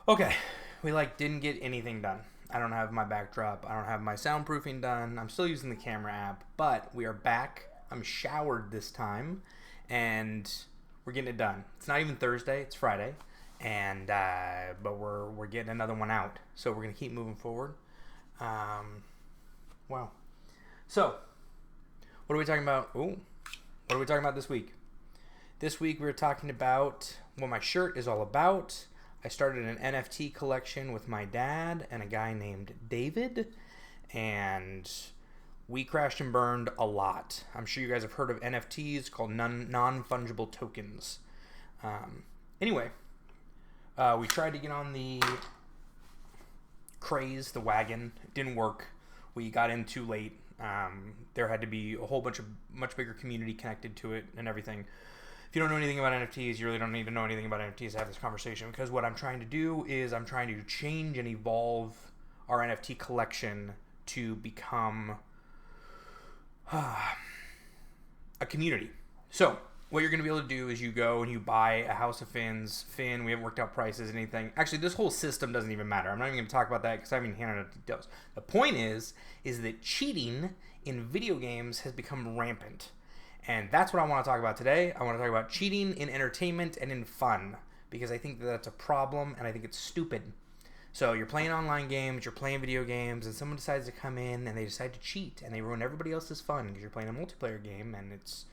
Okay, we didn't get anything done. I don't have my backdrop. I don't have my soundproofing done. I'm still using the camera app, but we are back. I'm showered this time, and we're getting it done. It's not even Thursday. It's Friday, and but we're getting another one out. So we're gonna keep moving forward. Wow. So, what are we talking about? Ooh, what are we talking about this week? This week we're talking about what my shirt is all about. I started an NFT collection with my dad and a guy named David, and we crashed and burned a lot. I'm sure you guys have heard of NFTs called non-fungible tokens. Anyway, we tried to get on the craze, the wagon. It didn't work. We got in too late. There had to be a whole bunch of much bigger community connected to it and everything. If you don't know anything about NFTs, you really don't need to know anything about NFTs to have this conversation, because what I'm trying to do is I'm trying to change and evolve our NFT collection to become a community. So what you're going to be able to do is you go and you buy a House of Fins. Fin, we haven't worked out prices, anything. Actually, this whole system doesn't even matter. I'm not even going to talk about that because I haven't handed out details. The point is that cheating in video games has become rampant. And that's what I want to talk about today. I want to talk about cheating in entertainment and in fun, because I think that that's a problem and I think it's stupid. So you're playing online games, you're playing video games, and someone decides to come in and they decide to cheat and they ruin everybody else's fun because you're playing a multiplayer game and it's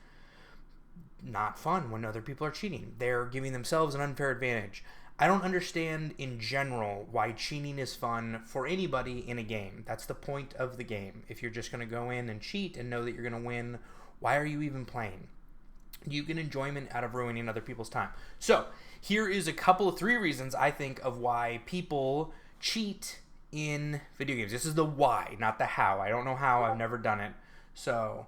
not fun when other people are cheating. They're giving themselves an unfair advantage. I don't understand in general why cheating is fun for anybody in a game. That's the point of the game. If you're just going to go in and cheat and know that you're going to win, why are you even playing? You get enjoyment out of ruining other people's time. So here is a couple of 3 reasons I think of why people cheat in video games. This is the why, not the how. I don't know how. I've never done it. So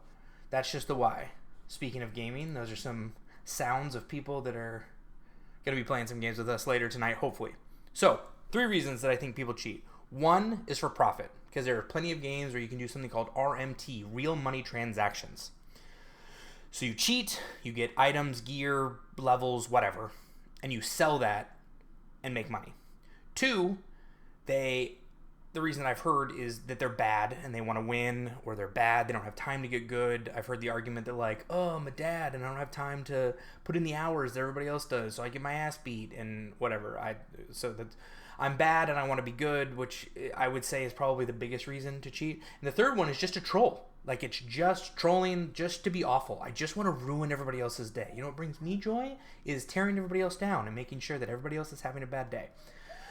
that's just the why. Speaking of gaming, those are some sounds of people that are going to be playing some games with us later tonight, hopefully. So 3 reasons that I think people cheat. 1 is for profit, because there are plenty of games where you can do something called RMT, real money transactions. So you cheat, you get items, gear, levels, whatever, and you sell that and make money. 2, the reason that I've heard is that they're bad and they want to win, or they're bad, they don't have time to get good. I've heard the argument that oh, I'm a dad and I don't have time to put in the hours that everybody else does, so I get my ass beat and whatever. I'm bad and I want to be good, which I would say is probably the biggest reason to cheat. And the 3rd one is just to troll. It's just trolling just to be awful. I just want to ruin everybody else's day. You know what brings me joy is tearing everybody else down and making sure that everybody else is having a bad day.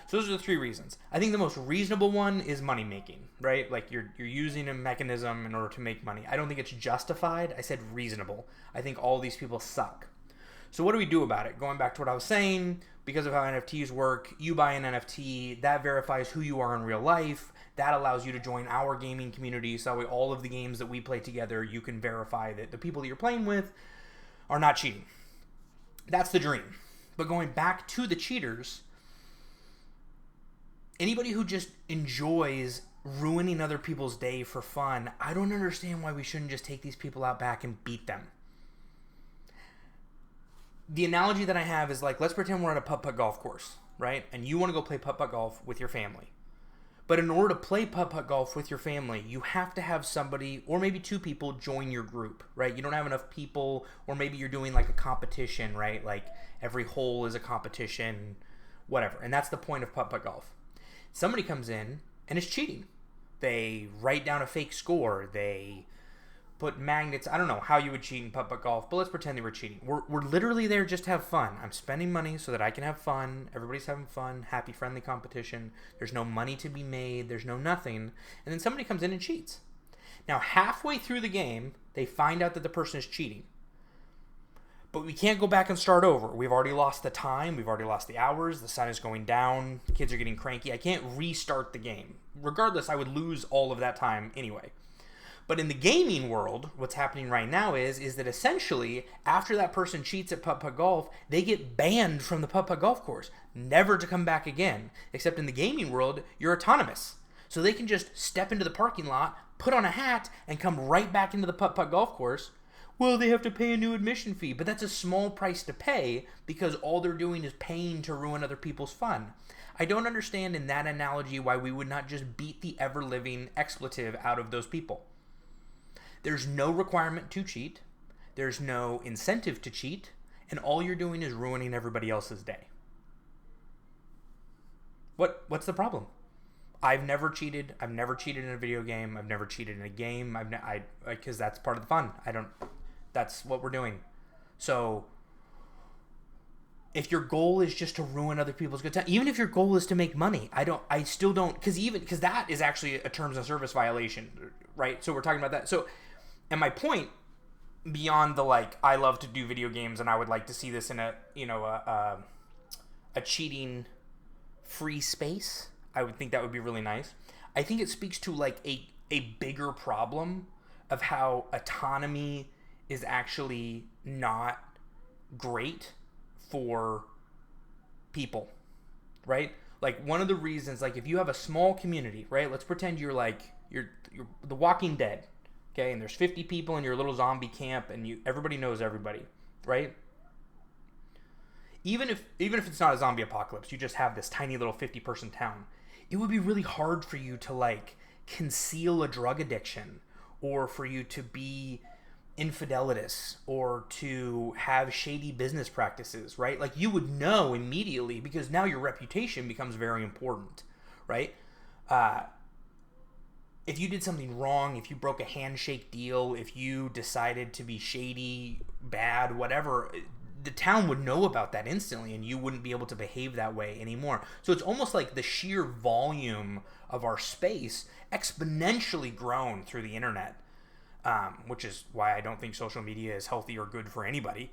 So those are the 3 reasons. I think the most reasonable one is money making, right? You're using a mechanism in order to make money. I don't think it's justified. I said reasonable. I think all these people suck. So what do we do about it? Going back to what I was saying, because of how NFTs work, you buy an NFT, that verifies who you are in real life. That allows you to join our gaming community, so that way all of the games that we play together, you can verify that the people that you're playing with are not cheating. That's the dream. But going back to the cheaters, anybody who just enjoys ruining other people's day for fun, I don't understand why we shouldn't just take these people out back and beat them. The analogy that I have is let's pretend we're at a putt-putt golf course, right? And you want to go play putt-putt golf with your family. But in order to play putt-putt golf with your family, you have to have somebody, or maybe 2 people, join your group, right? You don't have enough people, or maybe you're doing a competition, right? Every hole is a competition, whatever. And that's the point of putt-putt golf. Somebody comes in and is cheating. They write down a fake score. They put magnets. I don't know how you would cheat in putt-putt golf, but let's pretend they were cheating. We're literally there just to have fun. I'm spending money so that I can have fun. Everybody's having fun. Happy, friendly competition. There's no money to be made. There's no nothing. And then somebody comes in and cheats. Now, halfway through the game, they find out that the person is cheating. But we can't go back and start over. We've already lost the time. We've already lost the hours. The sun is going down. The kids are getting cranky. I can't restart the game. Regardless, I would lose all of that time anyway. But in the gaming world, what's happening right now is that essentially, after that person cheats at putt-putt golf, they get banned from the putt-putt golf course, never to come back again. Except in the gaming world, you're autonomous. So they can just step into the parking lot, put on a hat, and come right back into the putt-putt golf course well, they have to pay a new admission fee, but that's a small price to pay because all they're doing is paying to ruin other people's fun. I don't understand in that analogy why we would not just beat the ever-living expletive out of those people. There's no requirement to cheat. There's no incentive to cheat. And all you're doing is ruining everybody else's day. What's the problem? I've never cheated. I've never cheated in a video game. I've never cheated in a game. Because that's part of the fun. That's what we're doing. So if your goal is just to ruin other people's good time, even if your goal is to make money, I still don't, because that is actually a terms of service violation, right? So we're talking about that. So, and my point beyond the I love to do video games and I would like to see this in a cheating free space. I would think that would be really nice. I think it speaks to a bigger problem of how autonomy is actually not great for people, right? One of the reasons, if you have a small community, right? Let's pretend you're The Walking Dead, okay? And there's 50 people in your little zombie camp, and everybody knows everybody, right? Even if it's not a zombie apocalypse, you just have this tiny little 50-person town. It would be really hard for you to conceal a drug addiction, or for you to be infidelitous, or to have shady business practices, right? You would know immediately, because now your reputation becomes very important, right? If you did something wrong, if you broke a handshake deal, if you decided to be shady, bad, whatever, the town would know about that instantly, and you wouldn't be able to behave that way anymore. So it's almost like the sheer volume of our space exponentially grown through the internet, which is why I don't think social media is healthy or good for anybody.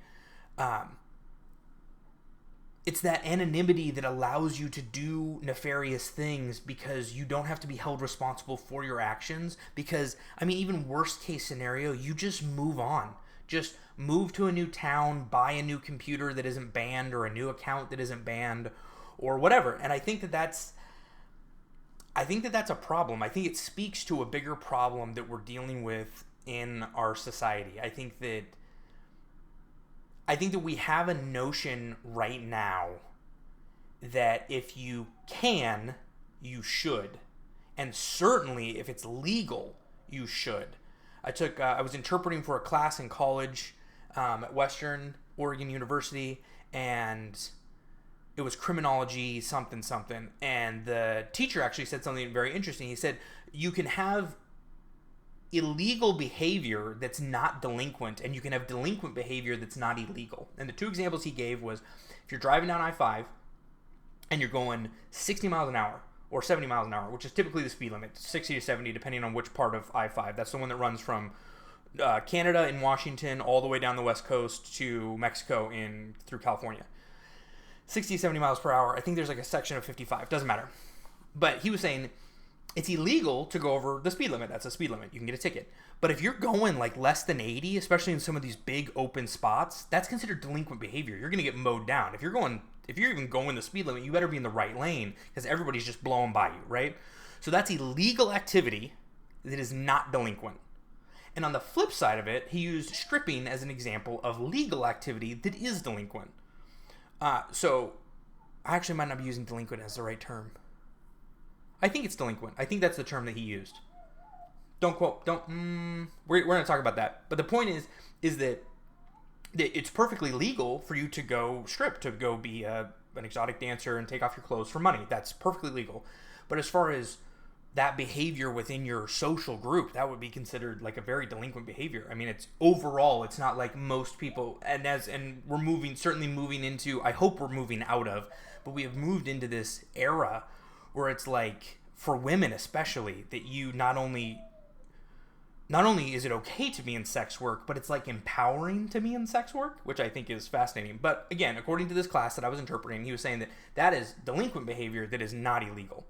It's that anonymity that allows you to do nefarious things because you don't have to be held responsible for your actions. Because, even worst case scenario, you just move on. Just move to a new town, buy a new computer that isn't banned, or a new account that isn't banned, or whatever. And I think that that's a problem. I think it speaks to a bigger problem that we're dealing with in our society. I think that we have a notion right now that if you can, you should. And certainly if it's legal, you should. I was interpreting for a class in college at Western Oregon University, and it was criminology something. And the teacher actually said something very interesting. He said, you can have illegal behavior that's not delinquent, and you can have delinquent behavior that's not illegal. And the two examples he gave was, if you're driving down I-5 and you're going 60 miles an hour or 70 miles an hour, which is typically the speed limit, 60 to 70 depending on which part of I-5. That's the one that runs from Canada in Washington all the way down the west coast to Mexico through California. 60, 70 miles per hour. I think there's a section of 55. Doesn't matter. But he was saying it's illegal to go over the speed limit. That's a speed limit. You can get a ticket. But if you're going less than 80, especially in some of these big open spots, that's considered delinquent behavior. You're going to get mowed down. If you're even going the speed limit, you better be in the right lane, because everybody's just blowing by you, right? So that's illegal activity that is not delinquent. And on the flip side of it, he used stripping as an example of legal activity that is delinquent. So I actually might not be using delinquent as the right term. I think it's delinquent. I think that's the term that he used. We're going to talk about that. But the point is that it's perfectly legal for you to go strip, to go be an exotic dancer and take off your clothes for money. That's perfectly legal. But as far as that behavior within your social group, that would be considered a very delinquent behavior. It's overall, it's not like most people, and we're certainly moving into, I hope we're moving out of, but we have moved into this era where it's for women especially, that you not only is it okay to be in sex work, but it's empowering to be in sex work, which I think is fascinating. But again, according to this class that I was interpreting, he was saying that is delinquent behavior that is not illegal.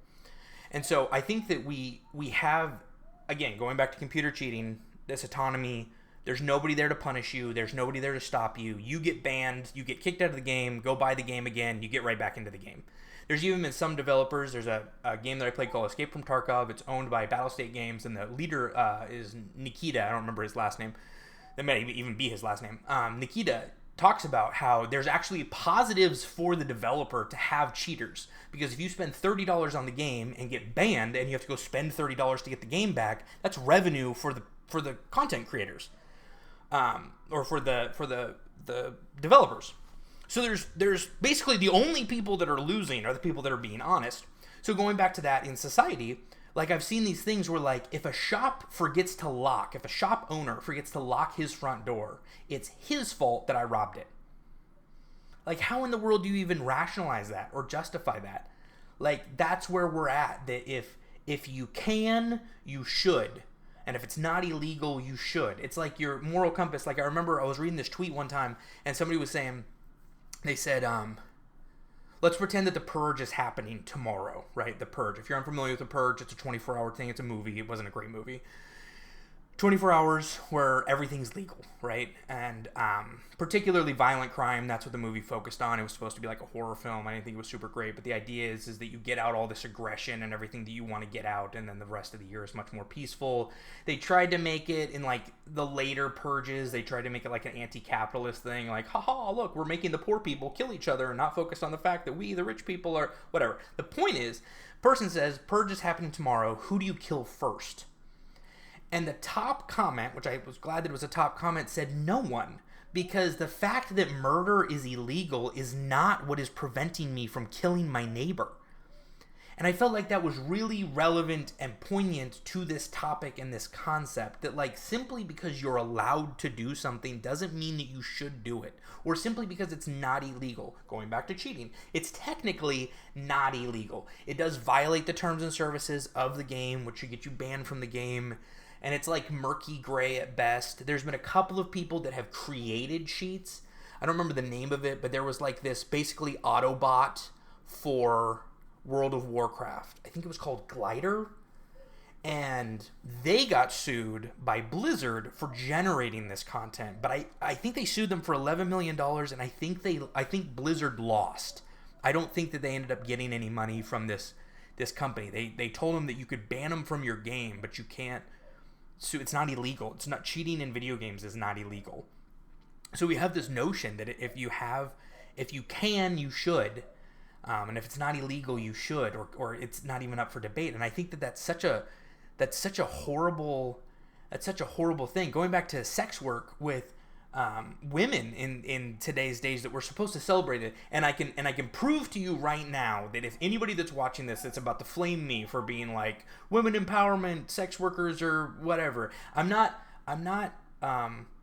And so I think that we have, again, going back to computer cheating, this autonomy, there's nobody there to punish you. There's nobody there to stop you. You get banned. You get kicked out of the game. Go buy the game again. You get right back into the game. There's even been some developers. There's a game that I played called Escape from Tarkov. It's owned by Battlestate Games, and the leader is Nikita. I don't remember his last name. that may even be his last name, Nikita, talks about how there's actually positives for the developer to have cheaters, because if you spend $30 on the game and get banned and you have to go spend $30 to get the game back, that's revenue for the content creators, or for the developers. So there's basically the only people that are losing are the people that are being honest. So going back to that in society, like I've seen these things where like if a shop owner forgets to lock his front door, it's his fault that I robbed it. Like how in the world do you even rationalize that or justify that? Like that's where we're at, that if you can, you should. And if it's not illegal, you should. It's like your moral compass. Like I remember I was reading this tweet one time and somebody was saying, they said, let's pretend that The Purge is happening tomorrow, right? The Purge. If you're unfamiliar with The Purge, it's a 24-hour thing. It's a movie. It wasn't a great movie. 24 hours where everything's legal, right? And particularly violent crime, that's what the movie focused on. It was supposed to be like a horror film. I didn't think it was super great, but the idea is that you get out all this aggression and everything that you want to get out, and then the rest of the year is much more peaceful. They tried to make it in like the later purges, they tried to make it like an anti-capitalist thing, like, haha, look, we're making the poor people kill each other and not focus on the fact that we, the rich people, are whatever. The point is, person says, Purge is happening tomorrow, who do you kill first? And the top comment, which I was glad that it was a top comment, said no one. Because the fact that murder is illegal is not what is preventing me from killing my neighbor. And I felt like that was really relevant and poignant to this topic and this concept. That like simply because you're allowed to do something doesn't mean that you should do it. Or simply because it's not illegal. Going back to cheating, it's technically not illegal. It does violate the terms and services of the game, which should get you banned from the game. And it's like murky gray at best. There's been a couple of people that have created cheats. I don't remember the name of it, but there was like this basically Autobot for World of Warcraft. I think it was called Glider. And they got sued by Blizzard for generating this content. But I think they sued them for $11 million, and I think Blizzard lost. I don't think that they ended up getting any money from this company. They told them that you could ban them from your game, but you can't. So it's not illegal. It's not, cheating in video games is not illegal. So we have this notion that if you can, you should, and if it's not illegal, you should, or it's not even up for debate. And I think that's such a horrible thing. Going back to sex work with women in today's days, that we're supposed to celebrate it, and I can prove to you right now that if anybody that's watching this that's about to flame me for being like women empowerment, sex workers, or whatever, I'm not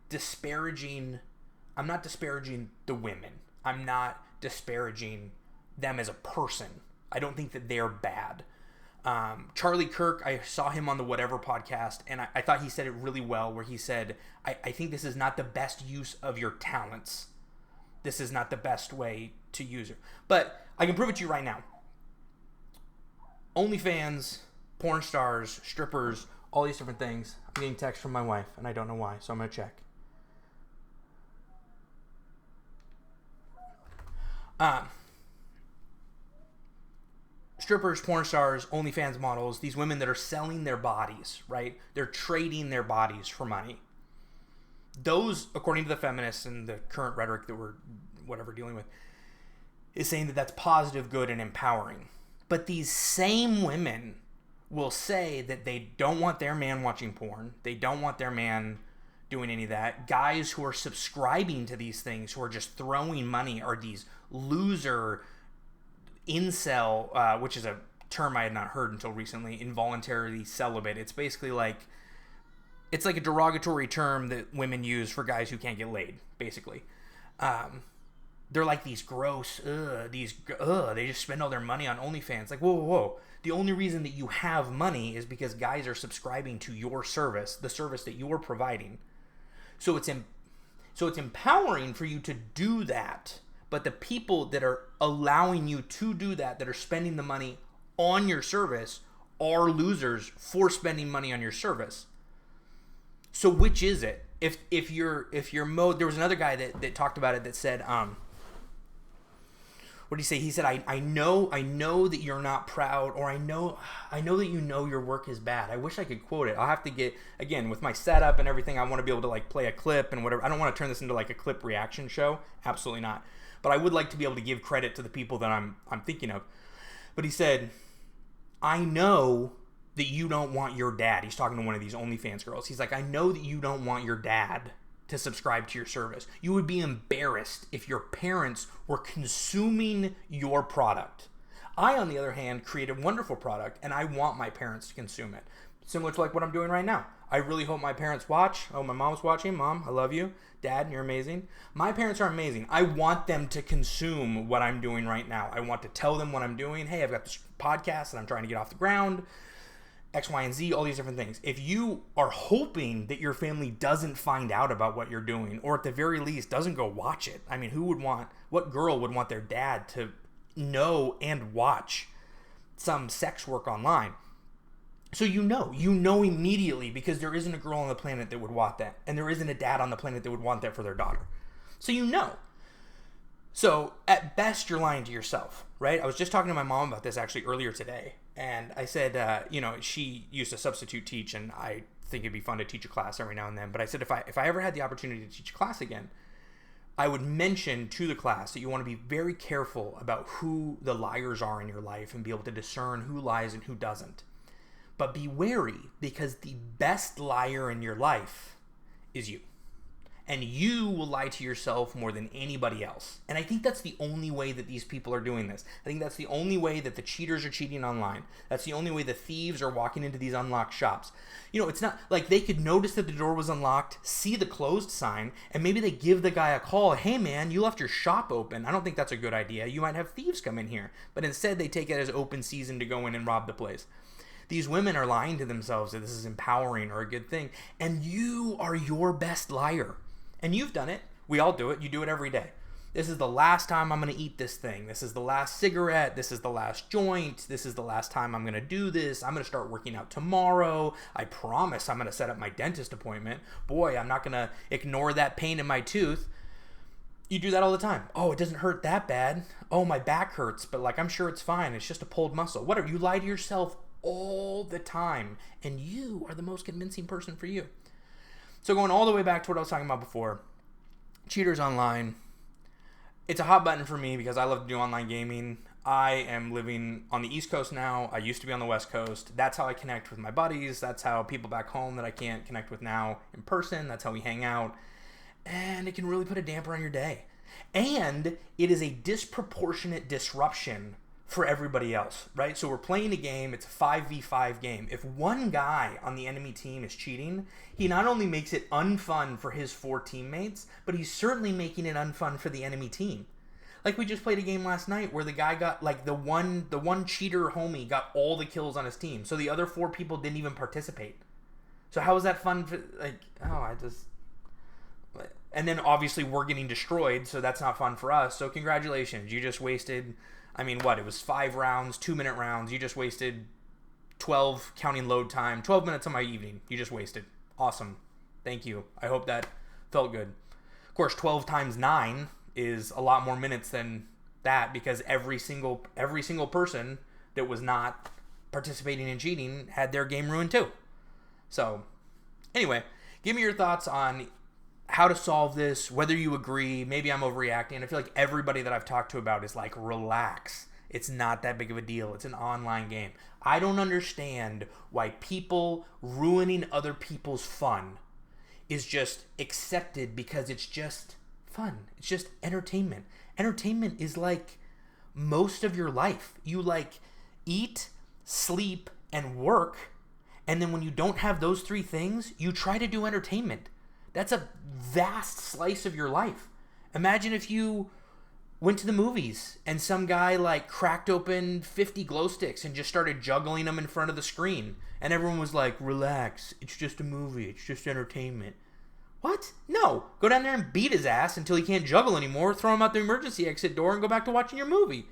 disparaging the women. I'm not disparaging them as a person. I don't think that they're bad. Charlie Kirk, I saw him on the Whatever podcast, and I thought he said it really well, where he said, I think this is not the best use of your talents. This is not the best way to use it. But I can prove it to you right now. OnlyFans, porn stars, strippers, all these different things. I'm getting text from my wife, and I don't know why, so I'm going to check. Strippers, porn stars, OnlyFans models, these women that are selling their bodies, right? They're trading their bodies for money. Those, according to the feminists and the current rhetoric that we're dealing with, is saying that that's positive, good, and empowering. But these same women will say that they don't want their man watching porn. They don't want their man doing any of that. Guys who are subscribing to these things, who are just throwing money, are these loser incel, which is a term I had not heard until recently, involuntarily celibate. It's basically like, it's like a derogatory term that women use for guys who can't get laid, basically. They're like these gross, they just spend all their money on OnlyFans. Like, whoa. The only reason that you have money is because guys are subscribing to your service, the service that you're providing. So it's empowering for you to do that. But the people that are allowing you to do that are spending the money on your service, are losers for spending money on your service. So which is it? If your mode, there was another guy that talked about it that said, what did he say? He said, I know that you're not proud, or I know that you know your work is bad. I wish I could quote it. I'll have to get, again, with my setup and everything, I want to be able to like play a clip and whatever. I don't want to turn this into like a clip reaction show. Absolutely not. But I would like to be able to give credit to the people that I'm thinking of. But he said, I know that you don't want your dad. He's talking to one of these OnlyFans girls. He's like, I know that you don't want your dad to subscribe to your service. You would be embarrassed if your parents were consuming your product. I, on the other hand, create a wonderful product, and I want my parents to consume it. Similar to like what I'm doing right now. I really hope my parents watch. Oh, my mom's watching. Mom, I love you. Dad, you're amazing. My parents are amazing. I want them to consume what I'm doing right now. I want to tell them what I'm doing. Hey, I've got this podcast, and I'm trying to get off the ground. X, Y, and Z, all these different things. If you are hoping that your family doesn't find out about what you're doing, or at the very least doesn't go watch it, I mean, what girl would want their dad to know and watch some sex work online? So you know immediately, because there isn't a girl on the planet that would want that, and there isn't a dad on the planet that would want that for their daughter. So you know. So at best, you're lying to yourself, right? I was just talking to my mom about this actually earlier today, and I said, she used to substitute teach, and I think it'd be fun to teach a class every now and then. But I said, if I ever had the opportunity to teach a class again, I would mention to the class that you want to be very careful about who the liars are in your life and be able to discern who lies and who doesn't. But be wary, because the best liar in your life is you. And you will lie to yourself more than anybody else. And I think that's the only way that these people are doing this. I think that's the only way that the cheaters are cheating online. That's the only way the thieves are walking into these unlocked shops. It's not like they could notice that the door was unlocked, see the closed sign, and maybe they give the guy a call. Hey man, you left your shop open. I don't think that's a good idea. You might have thieves come in here. But instead they take it as open season to go in and rob the place. These women are lying to themselves that this is empowering or a good thing. And you are your best liar. And you've done it. We all do it. You do it every day. This is the last time I'm going to eat this thing. This is the last cigarette. This is the last joint. This is the last time I'm going to do this. I'm going to start working out tomorrow. I promise I'm going to set up my dentist appointment. Boy, I'm not going to ignore that pain in my tooth. You do that all the time. Oh, it doesn't hurt that bad. Oh, my back hurts, but I'm sure it's fine. It's just a pulled muscle. Whatever. You lie to yourself all the time, and you are the most convincing person for you. So going all the way back to what I was talking about before, cheaters online, it's a hot button for me because I love to do online gaming. I am living on the East Coast now. I used to be on the West Coast. That's how I connect with my buddies. That's how people back home that I can't connect with now in person, that's how we hang out. And it can really put a damper on your day. And it is a disproportionate disruption for everybody else, right? So we're playing a game, it's a 5v5 game. If one guy on the enemy team is cheating, he not only makes it unfun for his 4 teammates, but he's certainly making it unfun for the enemy team. Like we just played a game last night where the guy got, the one cheater homie got all the kills on his team. So the other 4 people didn't even participate. So how is that fun for, and then obviously we're getting destroyed, so that's not fun for us. So congratulations, you just wasted, it was 5 rounds, 2-minute rounds. You just wasted 12, counting load time, 12 minutes of my evening. You just wasted. Awesome. Thank you. I hope that felt good. Of course, 12 times 9 is a lot more minutes than that, because every single person that was not participating in cheating had their game ruined too. So, anyway, give me your thoughts on how to solve this, whether you agree. Maybe I'm overreacting. I feel like everybody that I've talked to about is like, relax. It's not that big of a deal. It's an online game. I don't understand why people ruining other people's fun is just accepted, because it's just fun. It's just entertainment. Entertainment is like most of your life. You eat, sleep, and work. And then when you don't have those 3 things, you try to do entertainment. That's a vast slice of your life. Imagine if you went to the movies and some guy cracked open 50 glow sticks and just started juggling them in front of the screen. And everyone was like, relax, it's just a movie, it's just entertainment. What? No. Go down there and beat his ass until he can't juggle anymore, throw him out the emergency exit door, and go back to watching your movie.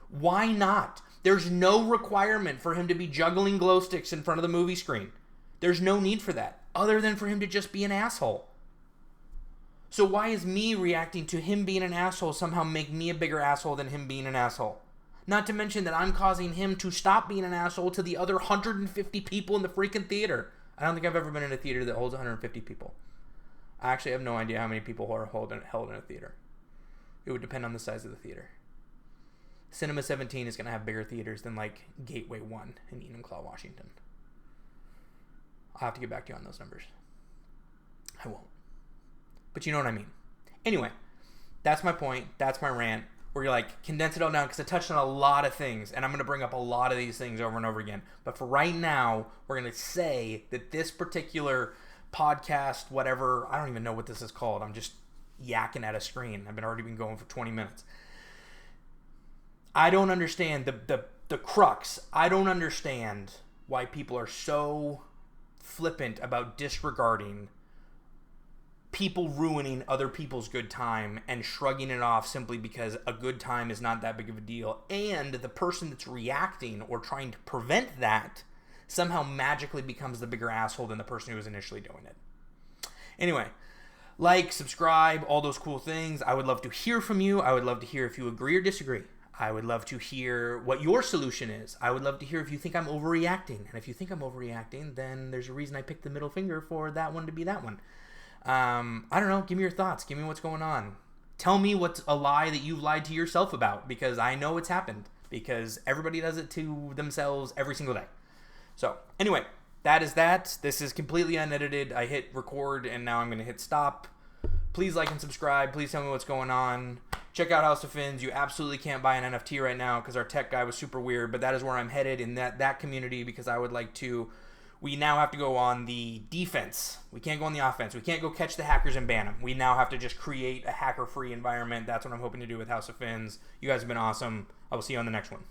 Why not? There's no requirement for him to be juggling glow sticks in front of the movie screen. There's no need for that, other than for him to just be an asshole. So why is me reacting to him being an asshole somehow make me a bigger asshole than him being an asshole? Not to mention that I'm causing him to stop being an asshole to the other 150 people in the freaking theater. I don't think I've ever been in a theater that holds 150 people. I actually have no idea how many people are held in a theater. It would depend on the size of the theater. Cinema 17 is going to have bigger theaters than like Gateway 1 in Enumclaw, Washington. I'll have to get back to you on those numbers. I won't. But you know what I mean. Anyway, that's my point. That's my rant. Where you're like, condense it all down because I touched on a lot of things. And I'm going to bring up a lot of these things over and over again. But for right now, we're going to say that this particular podcast, whatever, I don't even know what this is called. I'm just yakking at a screen. I've already been going for 20 minutes. I don't understand the crux. I don't understand why people are so flippant about disregarding people ruining other people's good time and shrugging it off simply because a good time is not that big of a deal, and the person that's reacting or trying to prevent that somehow magically becomes the bigger asshole than the person who was initially doing it. Anyway, like, subscribe, all those cool things. I would love to hear from you. I would love to hear if you agree or disagree. I would love to hear what your solution is. I would love to hear if you think I'm overreacting. And if you think I'm overreacting, then there's a reason I picked the middle finger for that one to be that one. I don't know. Give me your thoughts. Give me what's going on. Tell me what's a lie that you've lied to yourself about, because I know it's happened, because everybody does it to themselves every single day. So anyway, that is that. This is completely unedited. I hit record and now I'm going to hit stop. Please like and subscribe. Please tell me what's going on. Check out House of Fins. You absolutely can't buy an NFT right now because our tech guy was super weird, but that is where I'm headed in that community, because I would like to. We now have to go on the defense. We can't go on the offense. We can't go catch the hackers and ban them. We now have to just create a hacker-free environment. That's what I'm hoping to do with House of Fins. You guys have been awesome. I will see you on the next one.